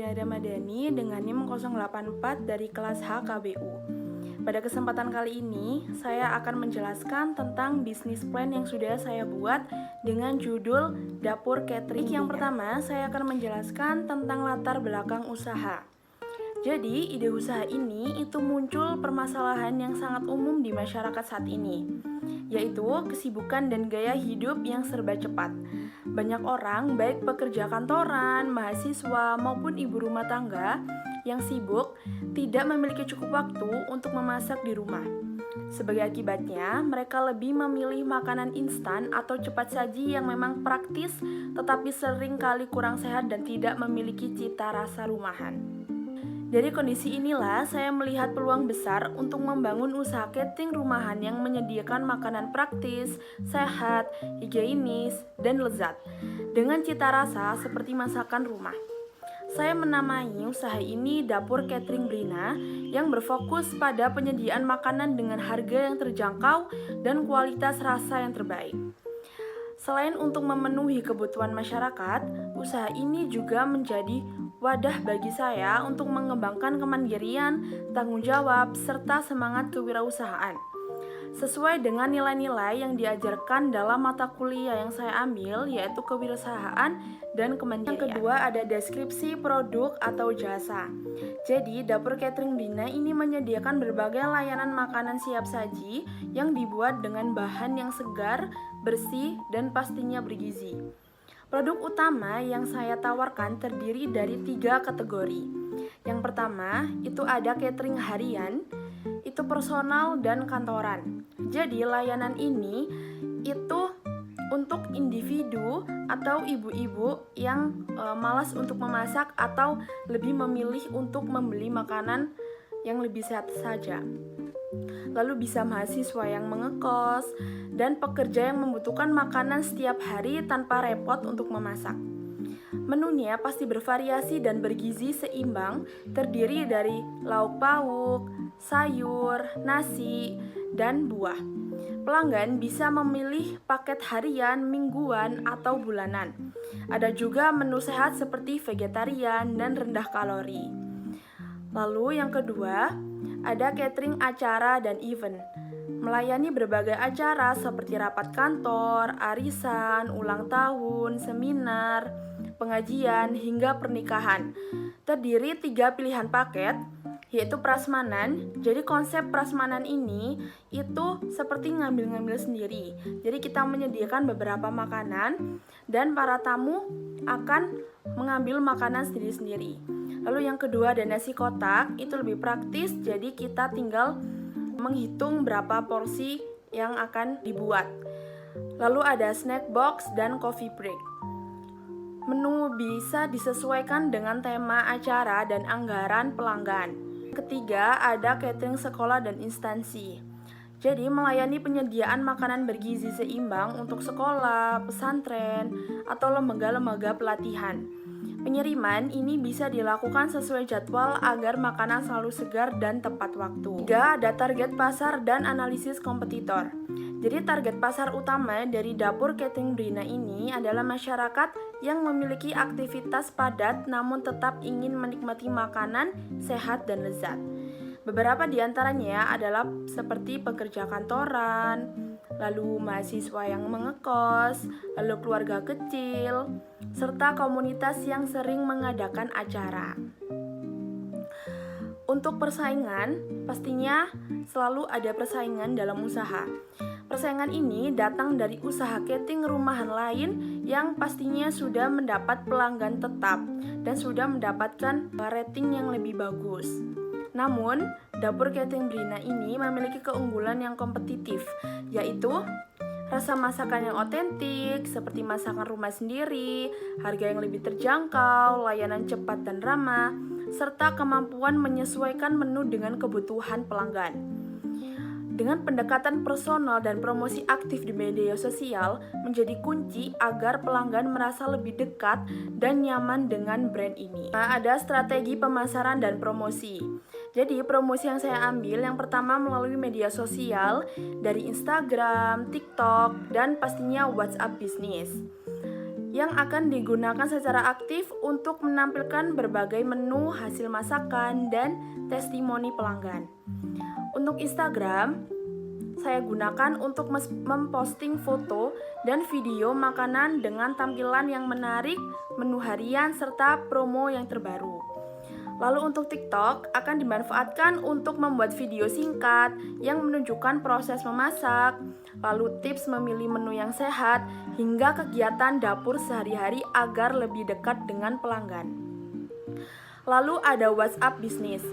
saya Ramadhani dengan NIM 084 dari kelas HKBU. Pada kesempatan kali ini, saya akan menjelaskan tentang bisnis plan yang sudah saya buat dengan judul Dapur Catering. Yang pertama, saya akan menjelaskan tentang latar belakang usaha. Jadi, ide usaha ini itu muncul permasalahan yang sangat umum di masyarakat saat ini, yaitu kesibukan dan gaya hidup yang serba cepat. Banyak orang, baik pekerja kantoran, mahasiswa, maupun ibu rumah tangga yang sibuk, tidak memiliki cukup waktu untuk memasak di rumah. Sebagai akibatnya, mereka lebih memilih makanan instan atau cepat saji yang memang praktis, tetapi sering kali kurang sehat dan tidak memiliki cita rasa rumahan. Dari kondisi inilah, saya melihat peluang besar untuk membangun usaha catering rumahan yang menyediakan makanan praktis, sehat, higienis, dan lezat, dengan cita rasa seperti masakan rumah. Saya menamai usaha ini Dapur Catering Brina yang berfokus pada penyediaan makanan dengan harga yang terjangkau dan kualitas rasa yang terbaik. Selain untuk memenuhi kebutuhan masyarakat, usaha ini juga menjadi wadah bagi saya untuk mengembangkan kemandirian, tanggung jawab, serta semangat kewirausahaan. Sesuai dengan nilai-nilai yang diajarkan dalam mata kuliah yang saya ambil, yaitu kewirausahaan dan kemandirian. Yang kedua ada deskripsi produk atau jasa. Jadi, Dapur Catering Brina ini menyediakan berbagai layanan makanan siap saji yang dibuat dengan bahan yang segar, bersih, dan pastinya bergizi. Produk utama yang saya tawarkan terdiri dari 3 kategori. Yang pertama, itu ada catering harian, itu personal dan kantoran. Jadi, layanan ini itu untuk individu atau ibu-ibu yang malas untuk memasak atau lebih memilih untuk membeli makanan yang lebih sehat saja. Lalu bisa mahasiswa yang mengekos dan pekerja yang membutuhkan makanan setiap hari tanpa repot untuk memasak. Menunya pasti bervariasi dan bergizi seimbang, terdiri dari lauk pauk, sayur, nasi, dan buah. Pelanggan bisa memilih paket harian, mingguan, atau bulanan. Ada juga menu sehat seperti vegetarian dan rendah kalori. Lalu yang kedua, ada catering acara dan event. Melayani berbagai acara seperti rapat kantor, arisan, ulang tahun, seminar, pengajian, hingga pernikahan. Terdiri 3 pilihan paket, yaitu prasmanan. Jadi konsep prasmanan ini itu seperti ngambil-ngambil sendiri. Jadi kita menyediakan beberapa makanan dan para tamu akan mengambil makanan sendiri-sendiri. Lalu yang kedua ada nasi kotak, itu lebih praktis, jadi kita tinggal menghitung berapa porsi yang akan dibuat. Lalu ada snack box dan coffee break. Menu bisa disesuaikan dengan tema acara dan anggaran pelanggan. Ketiga, ada catering sekolah dan instansi. Jadi melayani penyediaan makanan bergizi seimbang untuk sekolah, pesantren, atau lembaga-lembaga pelatihan. Penyiriman ini bisa dilakukan sesuai jadwal agar makanan selalu segar dan tepat waktu. 3. Ada target pasar dan analisis kompetitor. Jadi target pasar utama dari Dapur Catering Brina ini adalah masyarakat yang memiliki aktivitas padat namun tetap ingin menikmati makanan sehat dan lezat. Beberapa di antaranya adalah seperti pekerja kantoran, lalu mahasiswa yang mengekos, lalu keluarga kecil, serta komunitas yang sering mengadakan acara. Untuk persaingan, pastinya selalu ada persaingan dalam usaha. Persaingan ini datang dari usaha catering rumahan lain yang pastinya sudah mendapat pelanggan tetap dan sudah mendapatkan rating yang lebih bagus. Namun, Dapur Catering Brina ini memiliki keunggulan yang kompetitif, yaitu rasa masakan yang otentik, seperti masakan rumah sendiri, harga yang lebih terjangkau, layanan cepat dan ramah, serta kemampuan menyesuaikan menu dengan kebutuhan pelanggan. Dengan pendekatan personal dan promosi aktif di media sosial menjadi kunci agar pelanggan merasa lebih dekat dan nyaman dengan brand ini. Nah, ada strategi pemasaran dan promosi. Jadi, promosi yang saya ambil yang pertama melalui media sosial dari Instagram, TikTok, dan pastinya WhatsApp bisnis. yang akan digunakan secara aktif untuk menampilkan berbagai menu hasil masakan dan testimoni pelanggan. Untuk Instagram, saya gunakan untuk memposting foto dan video makanan dengan tampilan yang menarik, menu harian, serta promo yang terbaru. Lalu untuk TikTok akan dimanfaatkan untuk membuat video singkat yang menunjukkan proses memasak, lalu tips memilih menu yang sehat, hingga kegiatan dapur sehari-hari agar lebih dekat dengan pelanggan. Lalu ada WhatsApp Bisnis.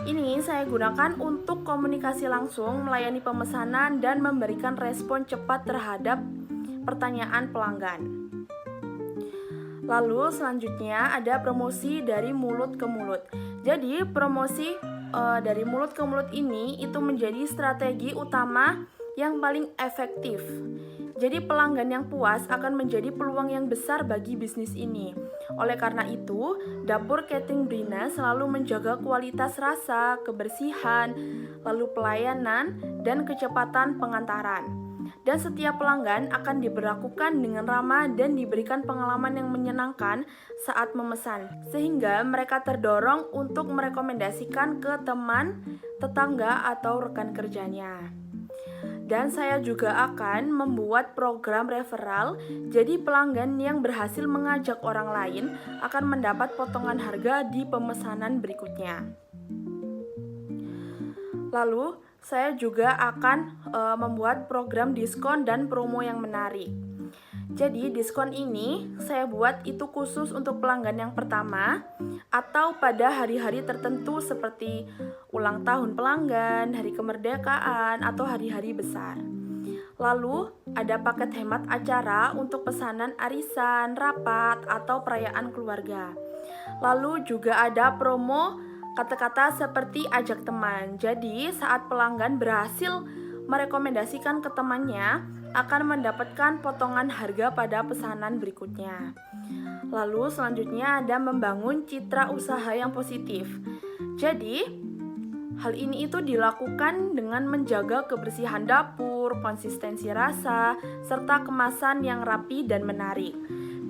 Ini saya gunakan untuk komunikasi langsung, melayani pemesanan, dan memberikan respon cepat terhadap pertanyaan pelanggan. Lalu selanjutnya ada promosi dari mulut ke mulut. Jadi promosi dari mulut ke mulut ini itu menjadi strategi utama yang paling efektif. Jadi pelanggan yang puas akan menjadi peluang yang besar bagi bisnis ini. Oleh karena itu, Dapur Catering Brina selalu menjaga kualitas rasa, kebersihan, lalu pelayanan, dan kecepatan pengantaran. Dan setiap pelanggan akan diberlakukan dengan ramah dan diberikan pengalaman yang menyenangkan saat memesan, sehingga mereka terdorong untuk merekomendasikan ke teman, tetangga, atau rekan kerjanya. Dan saya juga akan membuat program referral, jadi pelanggan yang berhasil mengajak orang lain akan mendapat potongan harga di pemesanan berikutnya. Lalu, saya juga akan membuat program diskon dan promo yang menarik. Jadi, diskon ini saya buat itu khusus untuk pelanggan yang pertama atau pada hari-hari tertentu seperti ulang tahun pelanggan, hari kemerdekaan, atau hari-hari besar. Lalu, ada paket hemat acara untuk pesanan arisan, rapat, atau perayaan keluarga. Lalu juga ada promo kata-kata seperti ajak teman. Jadi, saat pelanggan berhasil merekomendasikan ke temannya, akan mendapatkan potongan harga pada pesanan berikutnya. Lalu selanjutnya ada membangun citra usaha yang positif. Jadi, hal ini itu dilakukan dengan menjaga kebersihan dapur, konsistensi rasa, serta kemasan yang rapi dan menarik.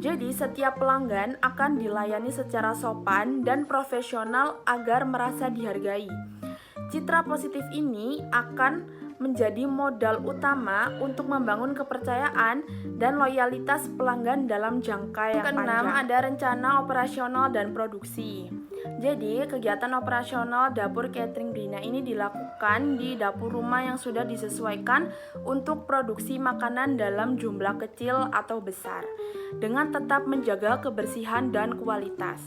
Jadi, setiap pelanggan akan dilayani secara sopan dan profesional agar merasa dihargai. Citra positif ini akan menjadi modal utama untuk membangun kepercayaan dan loyalitas pelanggan dalam jangka yang panjang. Keenam, ada rencana operasional dan produksi. Jadi, kegiatan operasional Dapur Catering Brina ini dilakukan di dapur rumah yang sudah disesuaikan untuk produksi makanan dalam jumlah kecil atau besar, dengan tetap menjaga kebersihan dan kualitas.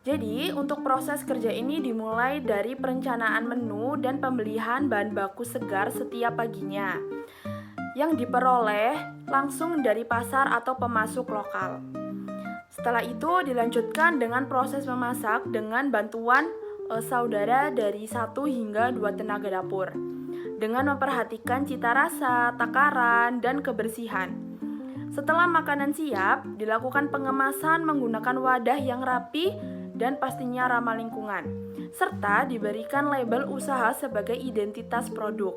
Jadi, untuk proses kerja ini dimulai dari perencanaan menu dan pembelian bahan baku segar setiap paginya, yang diperoleh langsung dari pasar atau pemasok lokal. Setelah itu dilanjutkan dengan proses memasak dengan bantuan saudara dari 1 hingga 2 tenaga dapur, dengan memperhatikan cita rasa, takaran, dan kebersihan. Setelah makanan siap, dilakukan pengemasan menggunakan wadah yang rapi dan pastinya ramah lingkungan, serta diberikan label usaha sebagai identitas produk.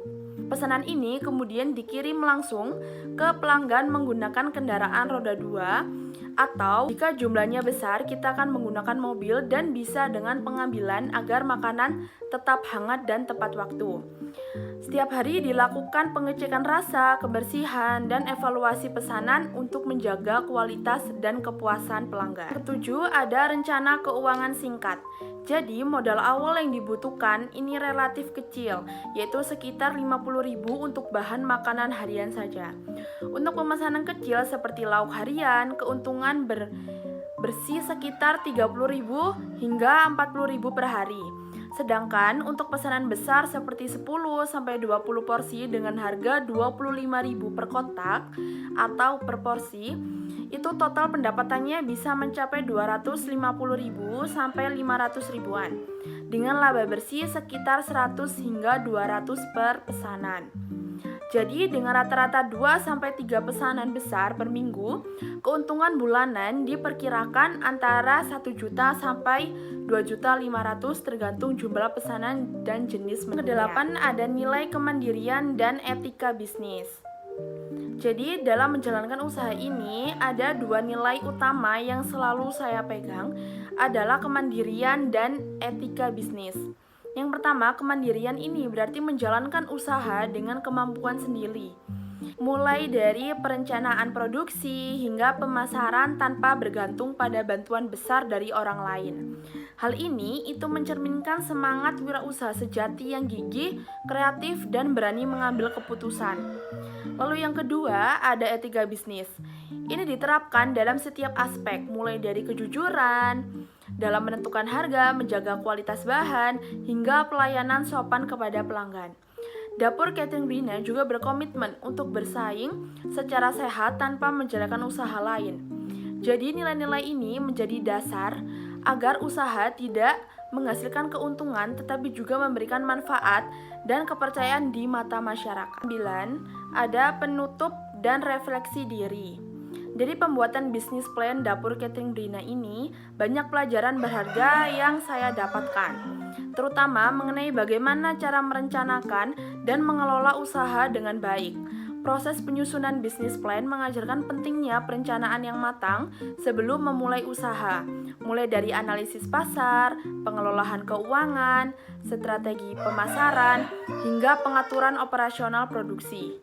Pesanan ini kemudian dikirim langsung ke pelanggan menggunakan kendaraan roda 2, atau jika jumlahnya besar kita akan menggunakan mobil dan bisa dengan pengambilan agar makanan tetap hangat dan tepat waktu. Setiap hari dilakukan pengecekan rasa, kebersihan, dan evaluasi pesanan untuk menjaga kualitas dan kepuasan pelanggan. Ketujuh, ada rencana keuangan singkat. Jadi modal awal yang dibutuhkan ini relatif kecil, yaitu sekitar 50.000 untuk bahan makanan harian saja. Untuk pemesanan kecil seperti lauk harian, keuntungan bersih sekitar 30.000 hingga 40.000 per hari. Sedangkan untuk pesanan besar seperti 10-20 porsi dengan harga 25.000 per kotak atau per porsi, itu total pendapatannya bisa mencapai 250.000 sampai 500 ribuan dengan laba bersih sekitar 100 hingga 200 per pesanan. Jadi dengan rata-rata 2-3 pesanan besar per minggu, keuntungan bulanan diperkirakan antara 1 juta sampai 2.500.000 tergantung jumlah pesanan dan jenis menunya. Kedelapan, ada nilai kemandirian dan etika bisnis. Jadi dalam menjalankan usaha ini ada dua nilai utama yang selalu saya pegang adalah kemandirian dan etika bisnis. Yang pertama, kemandirian ini berarti menjalankan usaha dengan kemampuan sendiri. Mulai dari perencanaan produksi hingga pemasaran tanpa bergantung pada bantuan besar dari orang lain. Hal ini itu mencerminkan semangat wirausaha sejati yang gigih, kreatif, dan berani mengambil keputusan. Lalu yang kedua, ada etika bisnis. Ini diterapkan dalam setiap aspek, mulai dari kejujuran, dalam menentukan harga, menjaga kualitas bahan, hingga pelayanan sopan kepada pelanggan. Dapur Catering Brina juga berkomitmen untuk bersaing secara sehat tanpa menjalankan usaha lain. Jadi nilai-nilai ini menjadi dasar agar usaha tidak menghasilkan keuntungan tetapi juga memberikan manfaat dan kepercayaan di mata masyarakat. 9. Ada penutup dan refleksi diri. Dari pembuatan bisnis plan Dapur Catering Brina ini, banyak pelajaran berharga yang saya dapatkan, terutama mengenai bagaimana cara merencanakan dan mengelola usaha dengan baik. Proses penyusunan bisnis plan mengajarkan pentingnya perencanaan yang matang sebelum memulai usaha, mulai dari analisis pasar, pengelolaan keuangan, strategi pemasaran, hingga pengaturan operasional produksi.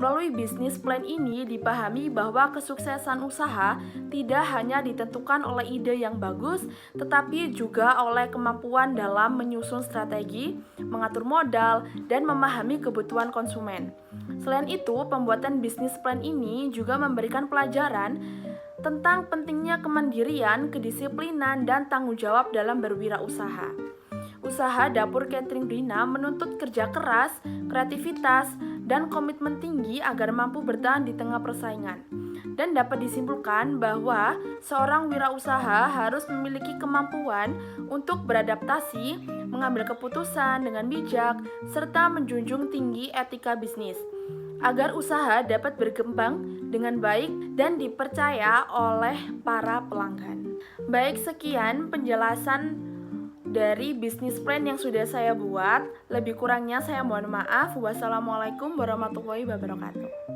Melalui bisnis plan ini dipahami bahwa kesuksesan usaha tidak hanya ditentukan oleh ide yang bagus, tetapi juga oleh kemampuan dalam menyusun strategi, mengatur modal, dan memahami kebutuhan konsumen. Selain itu, pembuatan bisnis plan ini juga memberikan pelajaran tentang pentingnya kemandirian, kedisiplinan, dan tanggung jawab dalam berwirausaha. Usaha Dapur Catering Brina menuntut kerja keras, kreativitas, dan komitmen tinggi agar mampu bertahan di tengah persaingan. Dan dapat disimpulkan bahwa seorang wirausaha harus memiliki kemampuan untuk beradaptasi, mengambil keputusan dengan bijak, serta menjunjung tinggi etika bisnis, agar usaha dapat berkembang dengan baik dan dipercaya oleh para pelanggan. Baik, sekian penjelasan dari bisnis plan yang sudah saya buat. Lebih kurangnya saya mohon maaf. Wassalamualaikum warahmatullahi wabarakatuh.